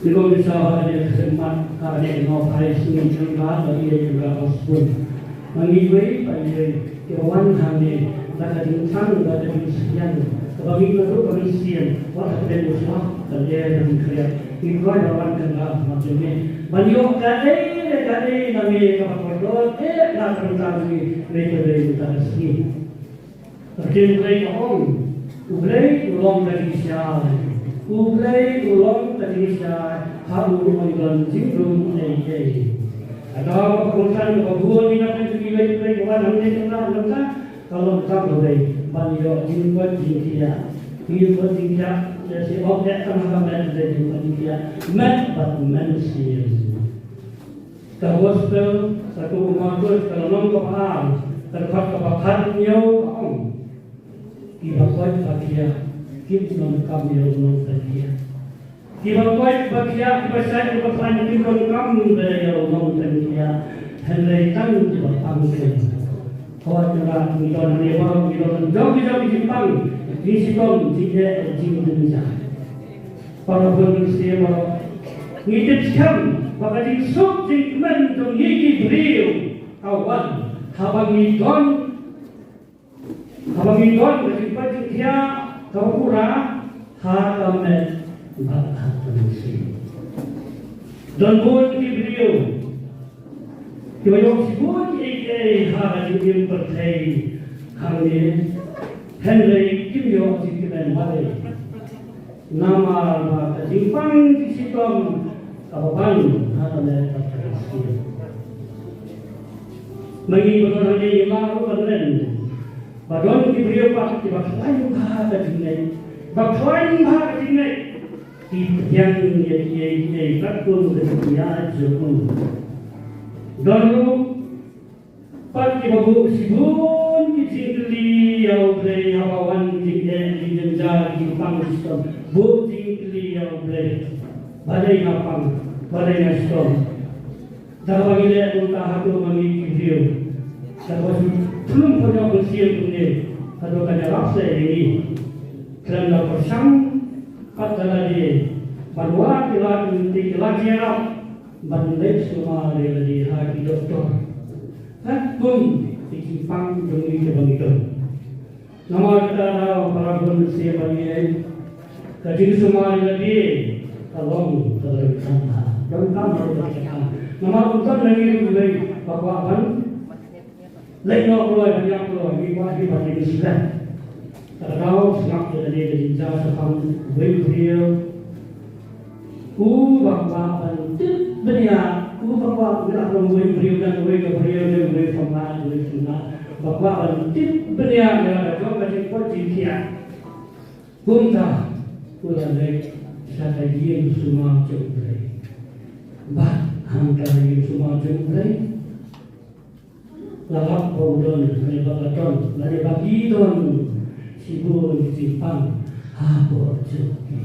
Kalau bisa ada kesempatan kali operasi juga bagi juga hospun. Mengibai pada kawan kami pada insan pada sekian bagi itu komisian waktu dan usaha terjadi dan kerja itu adalah kerja macamnya. Banyak kali kami kapal nak kami mereka kita sini. Terjadi orang ublay ulang dari siapa. Ublay ulang tadi saya haru menggandeng jinggung ayai. Ada pengurusan kebuan ini akan dilakukan bukan hanya tengah kalau kamu dari banyak jumlah dia jadi objek sama-sama dari jumlah dia mat manusia. Kalau gospel satu umat kalau non paham terkait kebahagiaan om dibagai bahagia kita non kami non bahagia dibagai bahagia kita berpaling kita non kami dari non bahagia hendak tang berpaling Kau jangan kita lewat kita jauh-jauh Jepang di situ tidak Indonesia. Para manusia malah ngidip sekali, maka di sub di mentung ngidip beliau kawan, habang ngidon berjumpa dia kau pura halaman bakat manusia. Dan pun di beliau Yung sibuk hal yang berkait kami Henry Kim Yo Jikilan Wale nama Jimpang di situ kapan ada terkasi mengingat hanya yang baru benar badon diberi pak lain bahasa jinai lain bahasa jinai yang takut dia jauh Dulu pagi babu sibun kicikli yang beri hawawan kicik jenjar Jepang sistem bu kicikli yang beri balai ngapang balai nastom dah bagi dia untuk hatu mengikuti video sebab belum punya bersih punya kalau ada rasa ini kerana bersam kata dia bahwa kita lagi Bandai semua dari hati doktor. Pun di Jepang demi kebangkitan. Nama kita para manusia bagi kaji semua lagi tolong terlihat. Jangan kamu berkata. Nama untuk lagi mulai bapak lain orang banyak orang ini bagi Islam. Kalau senang dari jauh sekam beliau. Bapak Benia, bapak tidak membuat beriau sama bapak Benia ada juga di Portugal. Punta, pulang dari saya dia semua jumlah. Bah, angka dia semua jumlah. Lalap bodon, lebaton, lari bagi don, sibuk Jepang, apa jadi?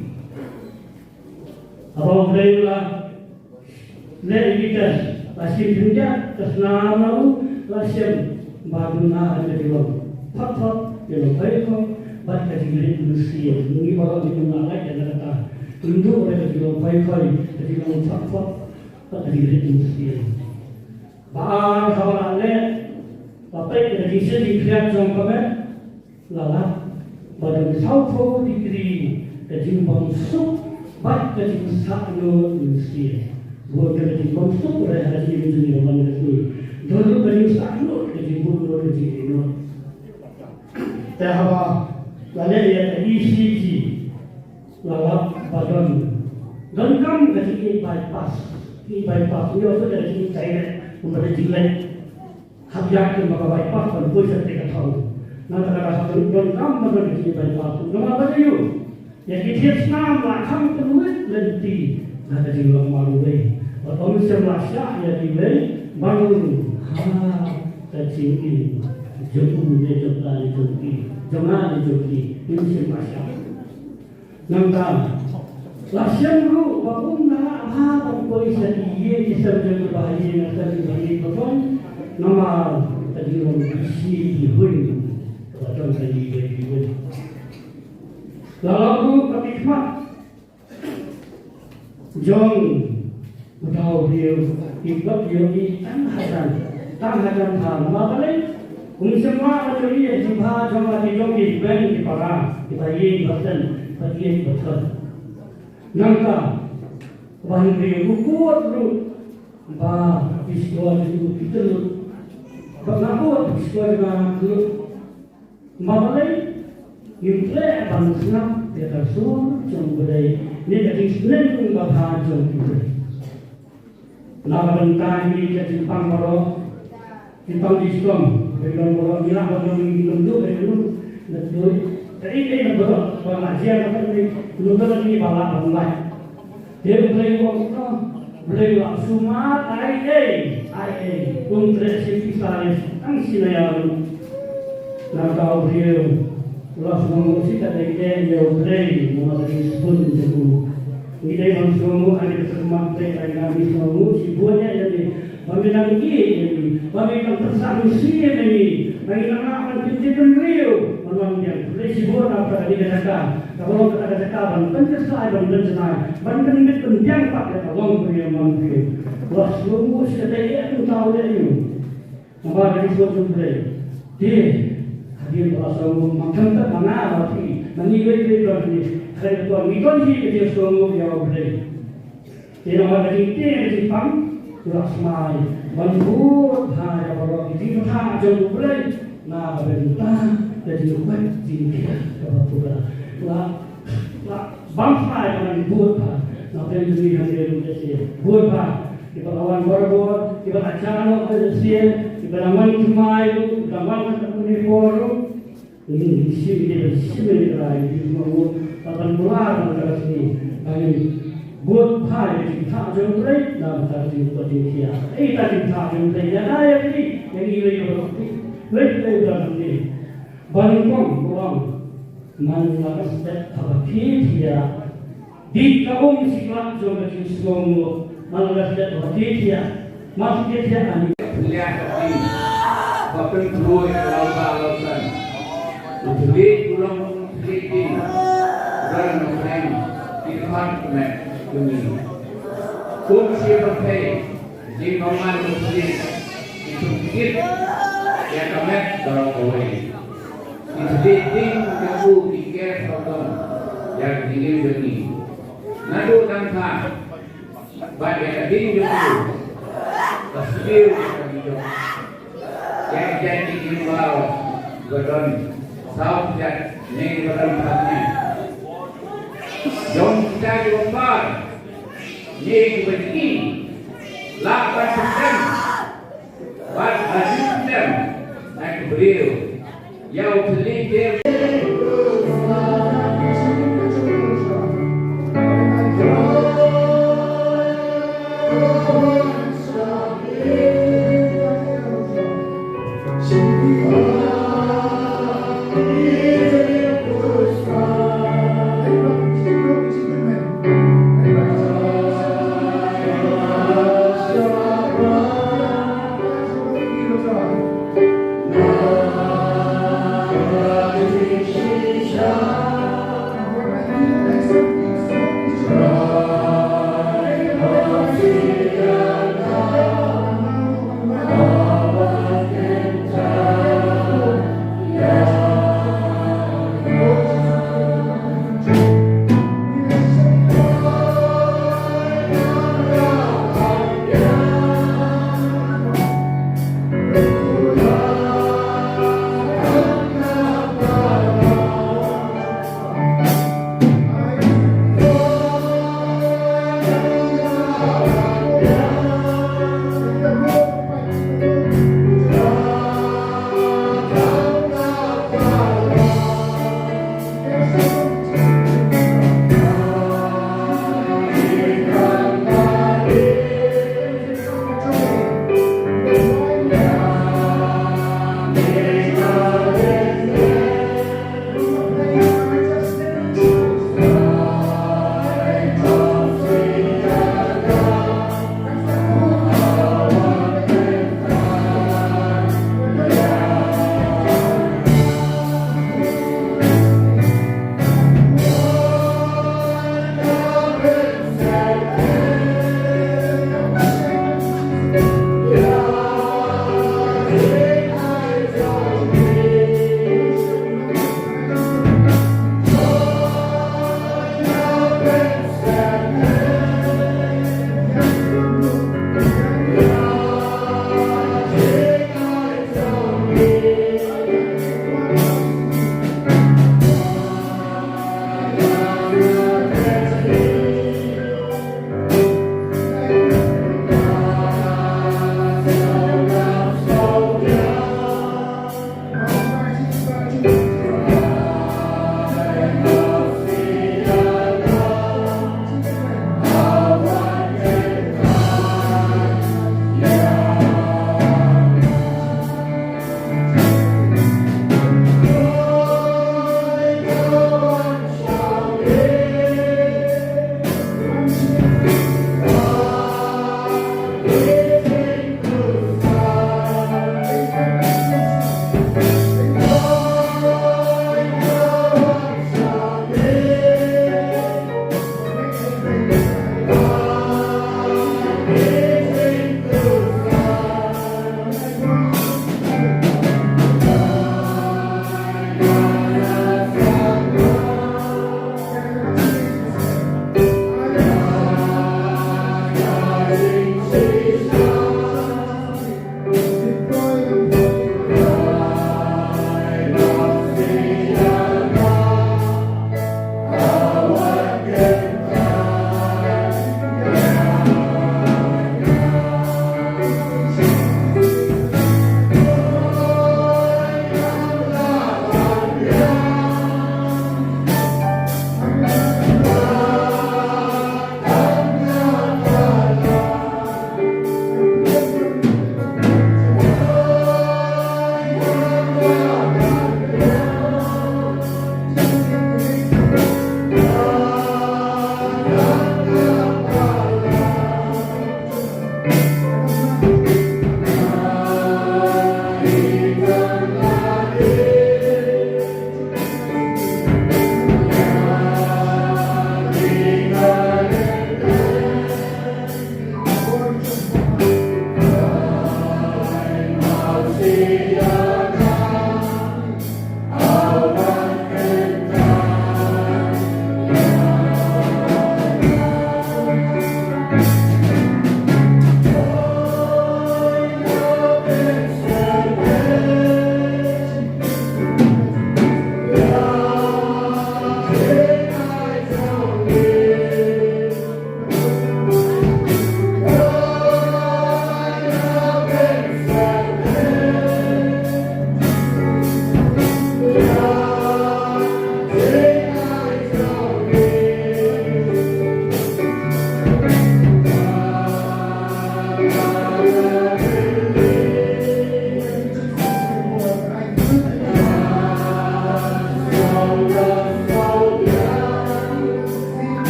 Abang Rayla Leritas Pasir Punjab Tersenam Lasem Baduna ada di bawah Pak yang baik baca di Rusia ini baru di mana lagi ada kata untuk orang di bawah baik di bawah Pak di Rusia bahar kawan le tapi dari sini dilihat jom kami lala badan saufu dikiri dari bangsa baca di sana Rusia bukan di bangsa orang haji itu orang Rusia dulu dari sana dari bukan dari Cina tahawa lalu ya ECG lalu badan dan kamu ketika bypass ini itu dari China kepada China habis maka bypass dan pusat tidak tahu nanti kata satu dan kamu dari bypass nama apa you yang kita senang lah kamu penulis lenti ada di luar maluwe atau misalnya syah ya di baru kecil ini jauh dia jauh jangan dijoki ini syah nampak lasian lu bangunlah apa polisi dia bisa berbahaya nanti bagi beton nama tadi orang bisi dihun beton tadi dihun lalu kami John tahu dia ikut yogi tangan tham makale semua orang ini jumpa sama di yogi ben di para di bayi betul nangka bahan dia kuat lu istiwa itu kita lu kuat istiwa dengan lu makale Implek bangsa dia tersusun jomblay ni dari Islam bahasa jomblay. Bentar ini ke Jepang kalau Jepang di Islam, dengan orang bilang kalau minum dari dulu, jadi ini betul pengajian apa ini, dulu ini balap online. Dia beli waktu, beli waktu semua IA, kontrak spesialis, angsi yang nak tahu dia, kalau semua musik ada dia beli, mau dari sepuluh ribu. Ini yang semua ada semua mereka yang kami semua sibuannya jadi pembinaan ini, pembinaan tersanusi ini, pembinaan akan pintu beliau, orang yang beli sibuan apa di negara, kalau kita ada kawan, pencesai dan pencesai, pencesai pendiam pakai tolong beliau mampir, wah semua sudah itu tahu dia itu, apa dari semua beliau, dia hadir bersama makan tak mana lagi, menilai beliau Kalau tuan mikon hi dia semua dia boleh. Dia nak ada kita di pam, tuas mai, bantu hanya kalau itu tak jauh boleh. Nah berita jadi buat dia kalau tu lah bangsa yang buat apa? Nak jadi hasil jadi buat apa? Kita lawan berbor, kita acara hasil, kita lawan cumai, kita lawan uniform. Ini sini lagi semua. Akan keluar dari sini. Kami buat hal yang tak jauh dari dalam tadi dia. Tadi tak jauh dari yang ada ini yang ini lebih dalam ini. Banyak orang melakukan setiap dia di kaum sikap juga semua melakukan setiap dia masuk dia ani. Lihat ini, bahkan dua yang lautan, jadi pulang ini. Run of time, the continent to me. Whom she will pay, the command of this, it will give, yet a met drop away. It's the thing that who be care for them, that deliver me. Nadu tangka, but yet a thing you do, the spirit of the dog. Yet that it involves, but on south that name of the Jom kita diombar, ye begini, 8%, buat hasilnya naik beliau, yang terlihat.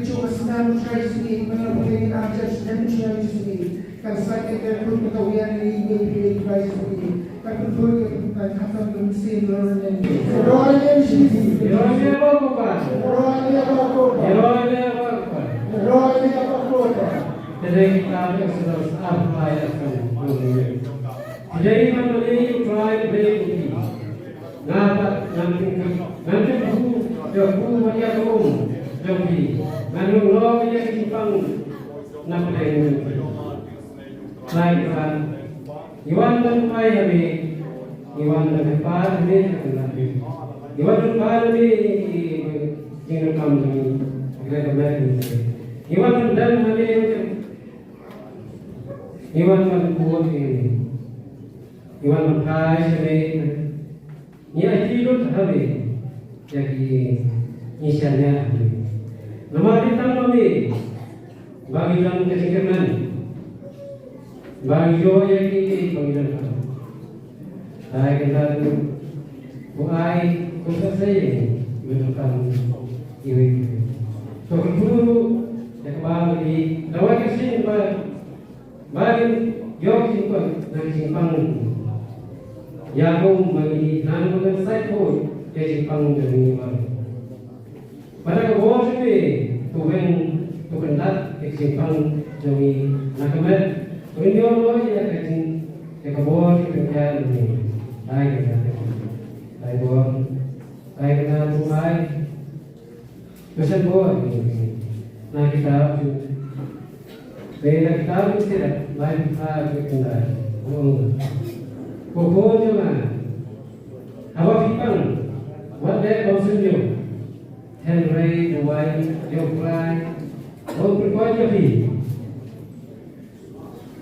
cuma senang try sini mengalami ajar dan try sini kan sakit dan pun ketahuan ini pilih try sini kan betul kan kata mesin learning royal sini Heronya apa pak? Heronya apa pak? Jadi kita harus apply akan jadi menulis try beri ngapa nanti buku macam jadi nganu lo yang simpang nampak lain kan Iwan dan Pai kami Iwan dan Pai kami Iwan dan Pai kami jangan kami kita kembali Iwan dan kami Iwan dan buat ini Iwan dan Pai kami ni akhirut kami jadi misalnya nama kita kami bagi dalam kesehatan bagi yo yang ini panggilan kami saya kenal buai khusus saya menentang ini so dulu yang bagi lawak kesini bagi yo simpan dan simpang ya aku bagi nan bukan saya pun jadi simpang dari bagi pada kebawah ini Tuhan dat simpang dari nakamat Tuhan lo ya kecil ya kebawah kerja ini saya buat saya kenal mulai pesan buat ini nah kita beda kita tidak lain kita kenal pokok jangan apa pipang buat deh bausunyo Henry Duwai Joprai oh berkuat jadi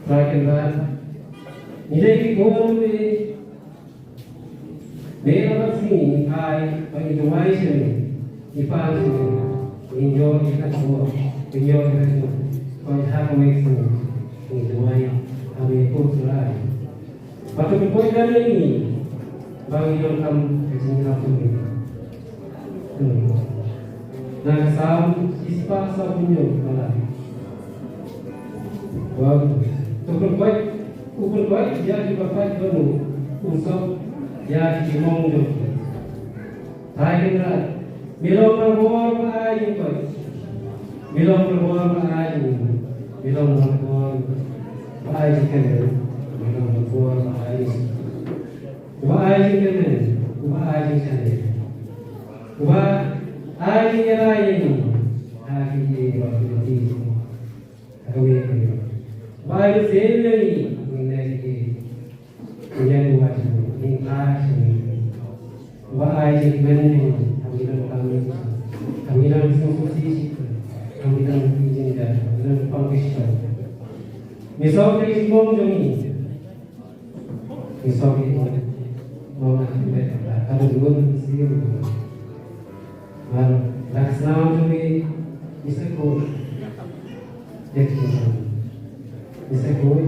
Rakyat nilai kikon ni Bela sini ay pag-itumay siya ipaan siya enjoy ikan semua enjoy ikan semua kau hak kami semua pag-itumay kami ikut selai waktu berkuat dari ini bagi yang kamu kesini ini nah sam ispa sabunyo malah wow berkuat jadi bapak penuh usap ya dimong jo saya kira bilong perbuah ayu kok bilong perbuah ayu bilong perbuah ayu kan bilong perbuah ayu ayu sana ayu ini hati waktu itu kami baru sendiri mengenai yang buat ingkar wahai jemaat kami dalam solusi kami dalam izinkan dalam pengisian misal dari semua jami misal itu mau kalau dua sih mal laksana jami bisa kau bisa kau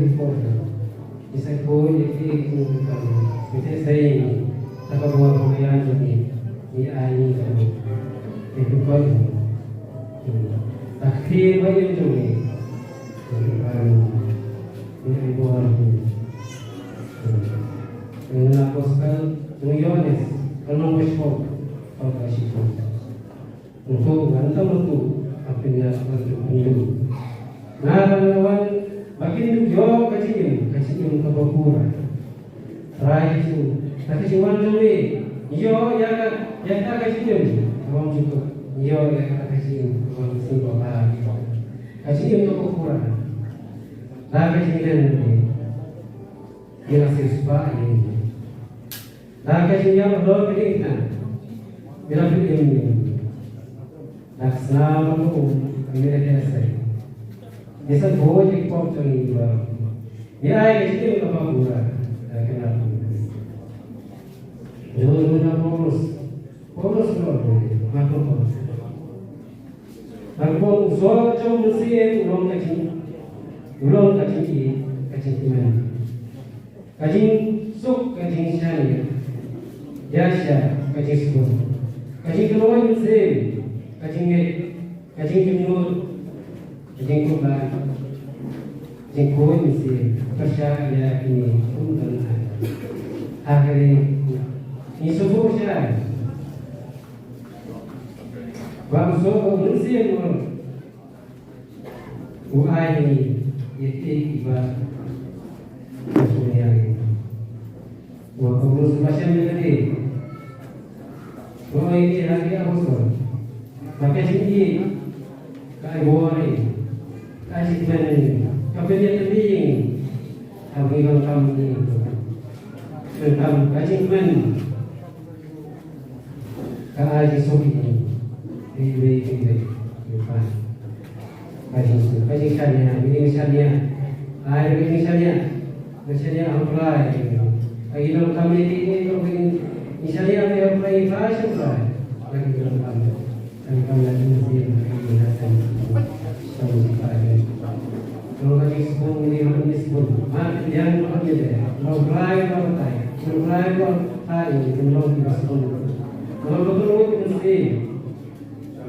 bisa kau jadi bisa saya tak buat pembelian ini ini kami itu kau tak kira yang jauh ini buat dengan apostol Yohanes kalau besok kau kasih untuk bantu itu apa yang berlaku nah kawan bagi jo kasih kebakura rai itu tapi cuman dulu yo yang tak kasih kawan juga yo yang tak kasih kawan semua kasih kebakura dah kasih nanti dia siswa ini dah kasih yang belum kita bila ini laksana itu kami ada saya jasa बहुत एक पॉप चली हुआ ये आए किसके कमा पूरा लेकिन आप जो ना पोलोस लो माको aku so jom mesti ulong kaji mana kaji suk kaji siapa ya siapa kaji suk kaji keluar mesti kaji Kajing jumur, kajing kuban, kajing koi misi persya ya ini pun dan akhirnya ini subuh saya bangsa misi mur uai ini yaitu iba semuanya wah kamu semacam tadi wah ini lagi apa sih pakai sini kai bori kai sikmeni kapenya tadi kami kamu ini tentang kai sikmeni kai sobi ini depan kai sikanya ini misalnya air ini misalnya apply kai dalam community ini kalau misalnya ada apply fashion lagi dalam kami lagi mesti melihatkan kalau lagi sebelum ini sebelum yang berbeda kalau mulai hari belum bisa sebelum kalau betul mesti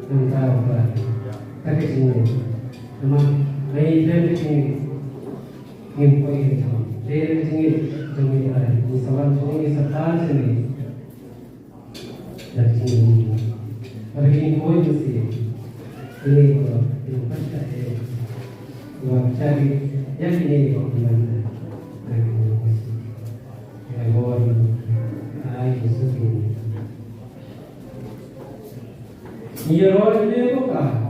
tentang apa tapi sini memang lain dari sini impoi dari sini jaminan misalnya sini serta sini dari sini Pergi koi mesti ini pasti buat cari yang ini gimana yang bor ai susu Yeroi ini buka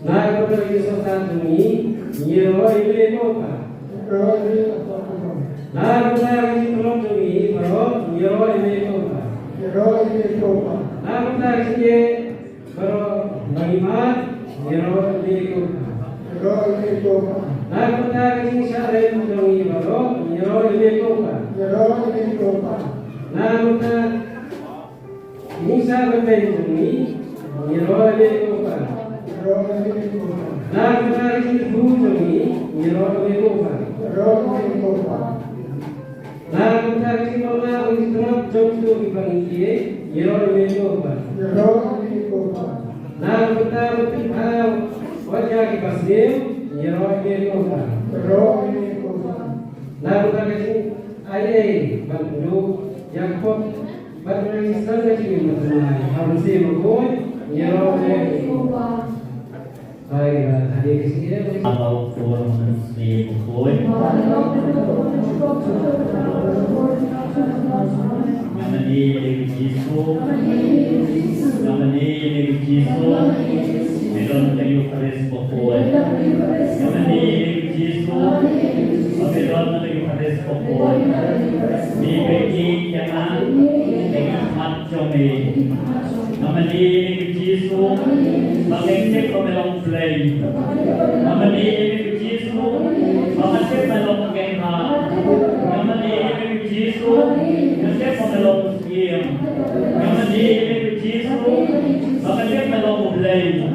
Nah kalau kita sesuatu ini Yeroi ini buka Nah, kita ini belum tumi, baru Yeroi ini coba. Nah, kita ini baru beriman, Yeroi ini coba. Nah, kita ini syarif tumi, baru Yeroi ini coba. Nah, kita ini syarif tumi, Yeroi ini coba. Nah, kita ini tumi, Yeroi ini coba. Nah, kita ini mana untuk jomsu dipanggil, Yeroi ini coba. Nah, kita berpihak wajah dipasir, Yeroi ini coba. Nah, kita ini ayah bantu Yakob bantu yang sana sini macam harus berbuat, Yeroi ini coba. Baik, hadir di sini. Kalau pun mesti berbuat. Namani Yesus, namani Yesus, belum tahu harus berbuat. Namani Yesus, belum tahu harus berbuat. Di bagi jangan dengan macam ini. Namani Yesus, bagaimana kau melong play? Namani Yesus, bagaimana melong gengha? Namani Yesus, bagaimana melong skiing? Namani Yesus, bagaimana melong play?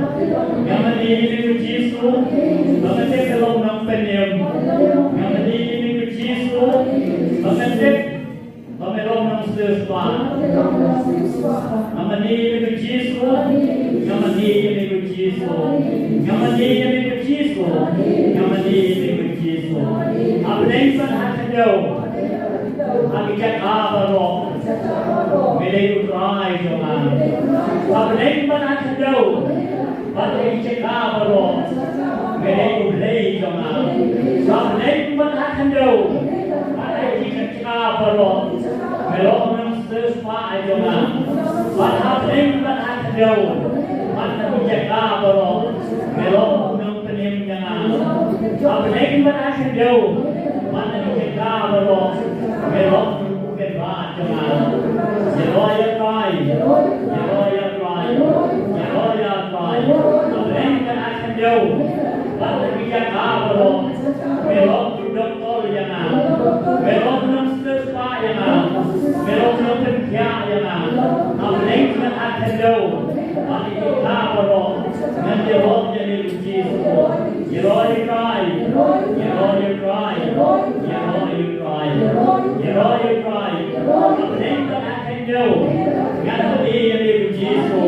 Namani Yesus, bagaimana melong nampenyem? Namani Yesus, bagaimana melong namsespa? Namani Yesus, namani Yesus, namani Yesus, namani Yesus. Abang pun jauh. Abi cakap baru. Melayu try jangan. Abang pun jauh. Abi cakap baru. Melayu play jangan. Abang pun jauh. Abi cakap baru. Melayu namsespa jangan. Abang pun jauh. Abi cakap baru. Melayu nampenyem jangan. Abang pun jauh. Mana kita baru melok bukan jangan. Yeroi try. Abang kan akan jauh. Mana kita baru melok doktor jangan. Melok namsespa jangan. Melok nampenkia jangan. Abang kan akan jauh. Mana kita baru menjelok jadi Yesus. Yeroi try. Yeroi try. do. Ngano di yang di Yesu.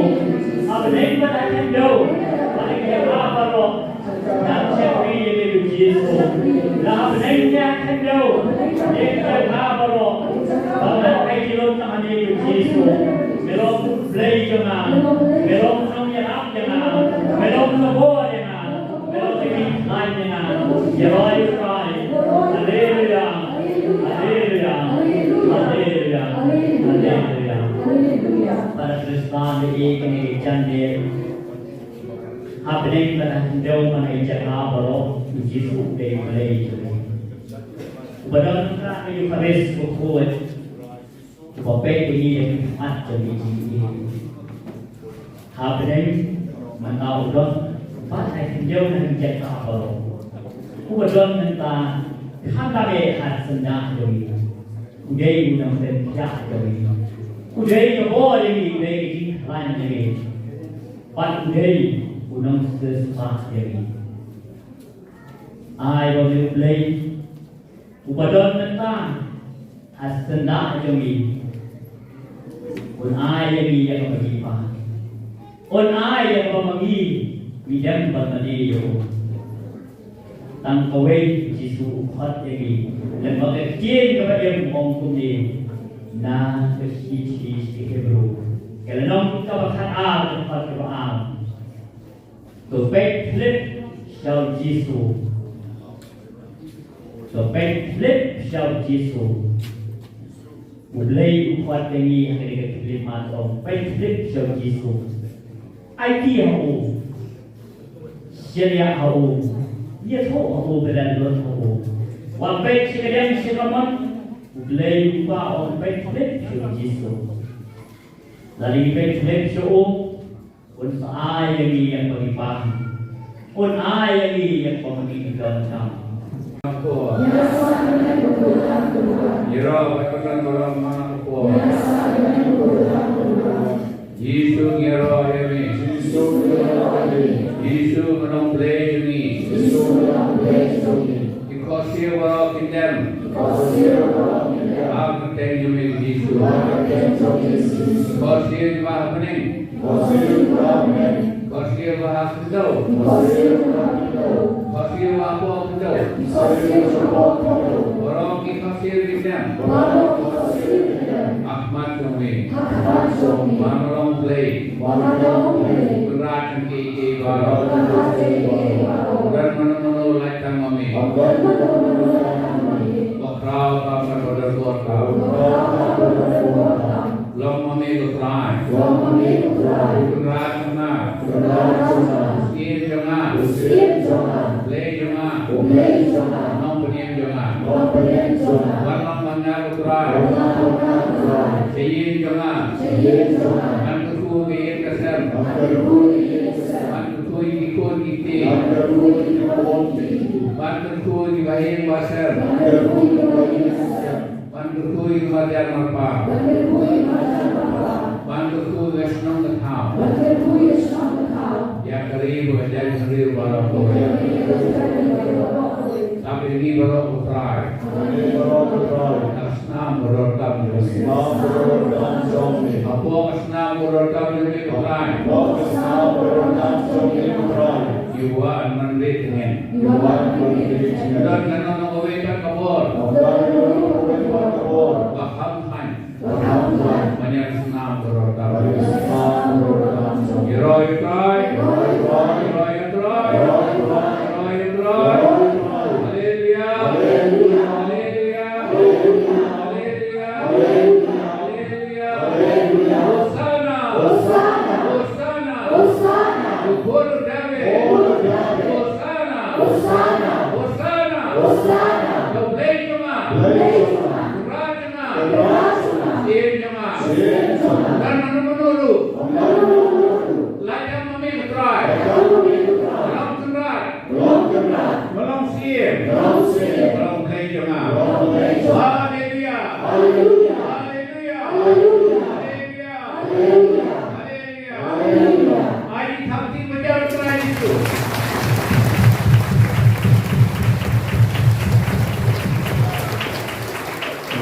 Apa ning ba akan do? Paling dia apa lo? Dan siapa yang di Yesu. Lah apa ning dia akan do? Dia apa lo? Kalau ai kilo tangan di Yesu. Melok play jangan. Melok nang yarap jangan. Melok nabo jangan. Melok tinggi lain jangan. Ya roy roy. Haleluya. Haleluya. Haleluya. Haleluya. Para Kristen di kini candi happening pada jauh mana ijazah baru Yesus dari Malaysia. Badan kita ini paris kuat. Bopek ini yang macam ini. Happening mana udah pada jauh mana ijazah baru. Badan kita hantar hat senang jadi. Udah undang terpiak jadi. Udah boleh ini lain jadi. Pan udah undang sesuatu jadi. Ai boleh play. Upadon tentang asenda jadi. Un ai yang berlimpah. Un ai yang membagi bidang bertaniyo. Tang kawai Yesus ukhat jadi. Dan makakien kepada yang mengkumpuli na kesisi Hebrew. Kalau nong kabakat am tempat kebaam. Topek flip shall Yesus. Topek flip shall Yesus. Mulai ukhat ini akan dikatakan matong. Topek flip shall Yesus. IT hau, syariah hau, dia tahu hau beran lot hau. Wapet sekalian siraman, mulai lupa on pet flip show Yesus. Dari pet flip show, un saya yang berlimpah, un saya yang pemenikan kamu. Yero bakalan orang mana ko. Yesus yero yemi. Yesus menong play yemi. Because you were in them. After 10 you will be sure. Because you were happening. Because you were happening. Because you were happening. Because you were happening. Orang because you with them. Ahmad Jombi. Manolong play. Berat ki baru. Dan mana-mana lacang mami. Bakrau kapal pada luar kau. Long mami lutrai. Berat mana? Skin jangan. Play jangan. Nong peniem jangan. Warnong mana lutrai. Seyin jangan. Antuku bikin kesan. Antuku ikut iti. Antuku dibahin wasar. Antuku ibadah marpa. Antuku wesnong ketau. Ya keribu jadi keribu barang boleh. Tapi ini barang utrai. Asnam berodam jadi. Apa asnam berodam jadi utrai? Yuan mendik dengan. Dan nanono kawekan kabor. Bahamkan. Banyak asnam berodam. Roy try.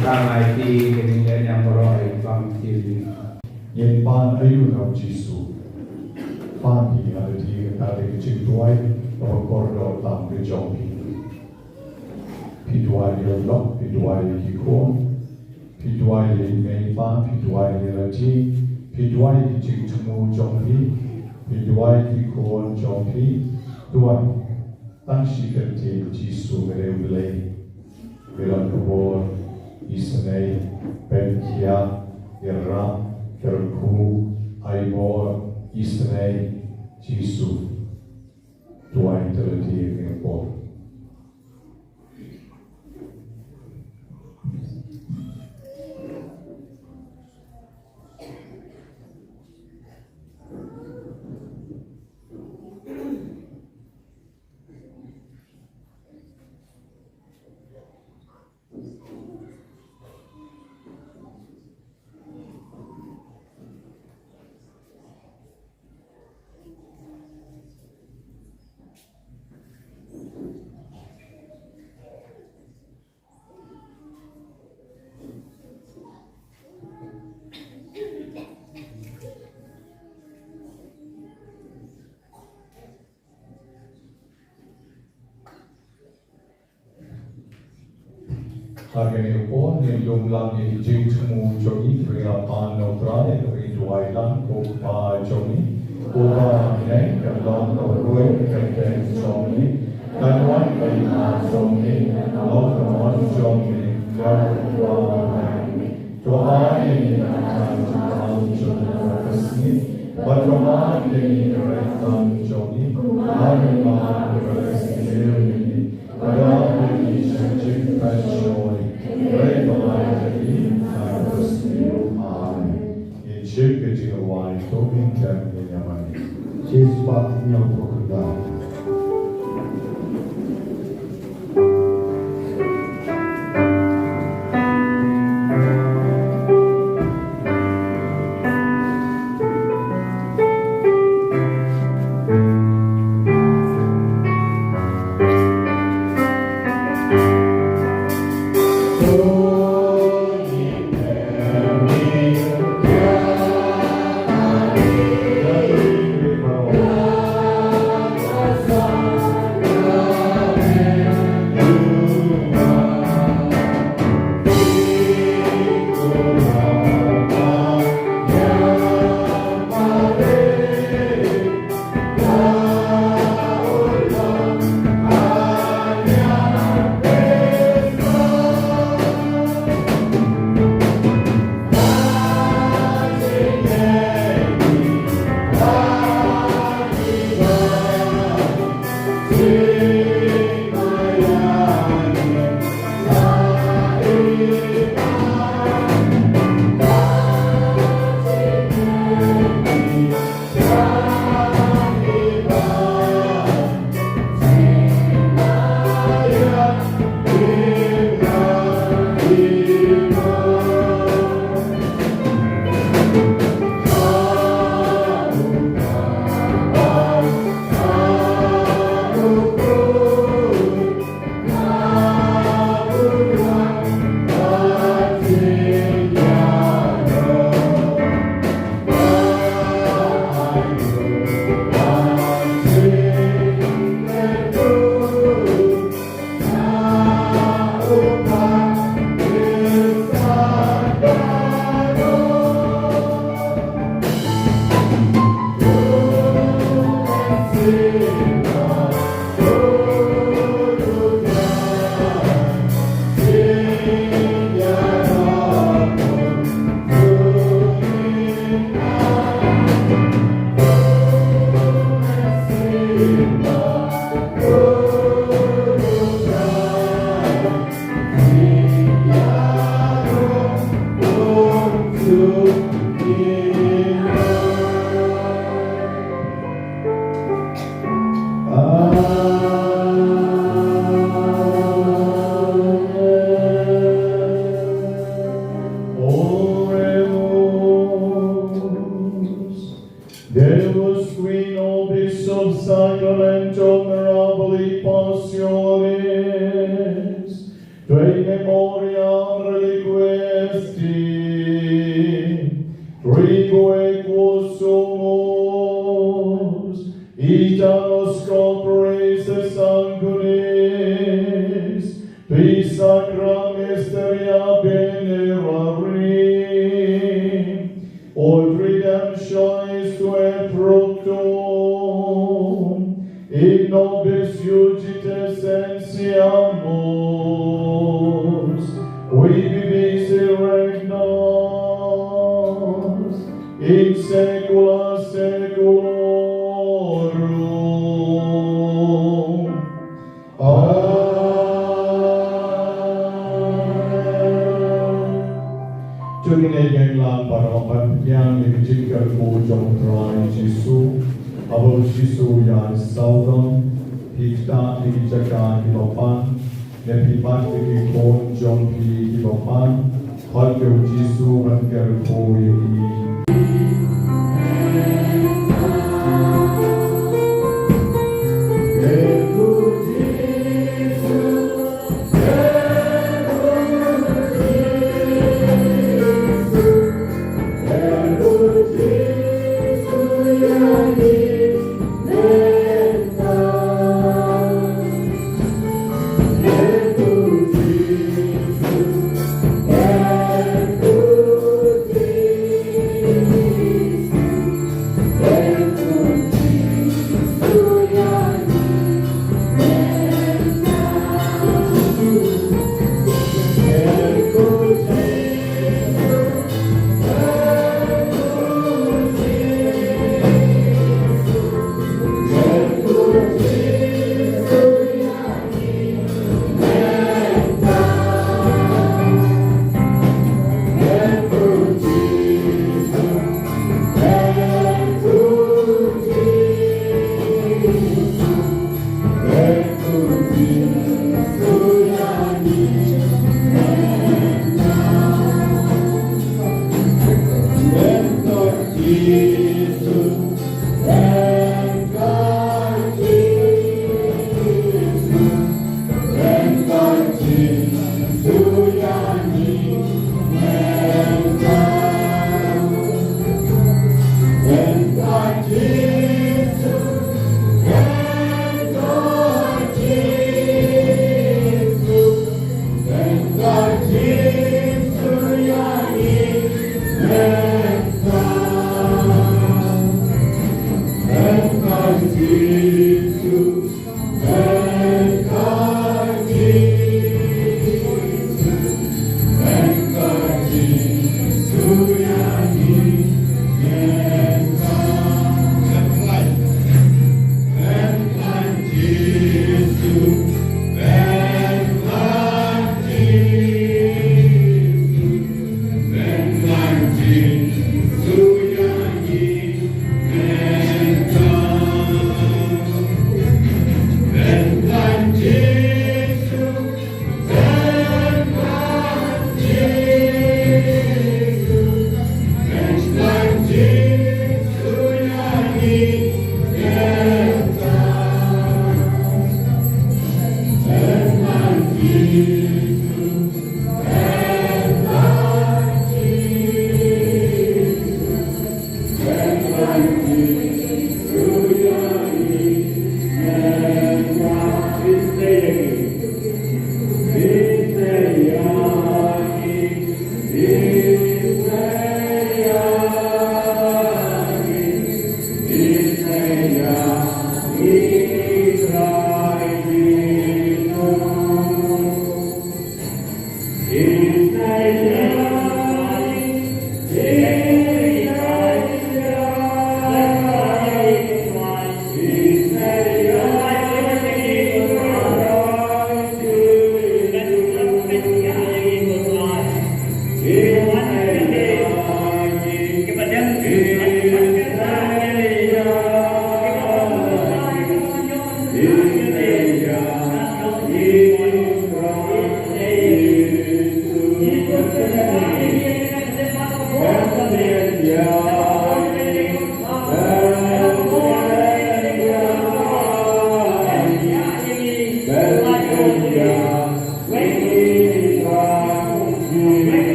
Tentang IT kemudian yang beroleh Phan Thiên Yen Pan Ayun of Jisu Phan Hi Adati Adati Chituai or Cordo Tam the Jopi Pituai Yolok, Pituai Kikon, Pituai Mei Pan, Pituai Rati, Pituai Chitumu Jopi, Pituai Kikon Jopi, Tuai Tanshikati Jisu Merevle, Viran Kubor, Isnei, Benkia, Irra, Kerku, Aibor, Isnei, Jisu, Tuai Terati Ngapor. Agene po ni yung lang ni jing tumu jogi kaya pan no trae no iduai lang ko pa jogi ko pa ne kalong no roi kete jogi kanwan kai na jogi lo kanwan jogi gar wa to ai ni na kan jogi kasni badroma ni retan jogi ai ma resni ada ni sejik passion Jesus bate em oportunidade. Deus qui nobis sub sacramentum mirabili passionis, Tui memoriam reliquesti, in saecula saeculorum. Amen. Cho nên ngày làm para mapagyan ni Jingkar po trong Trai Jisu, Abo Jisu yan saudon, hikta ni Jaka ibapan, nepipat ni Kon John P ibapan, Halkyo Jisu hankar po yung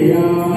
Yeah.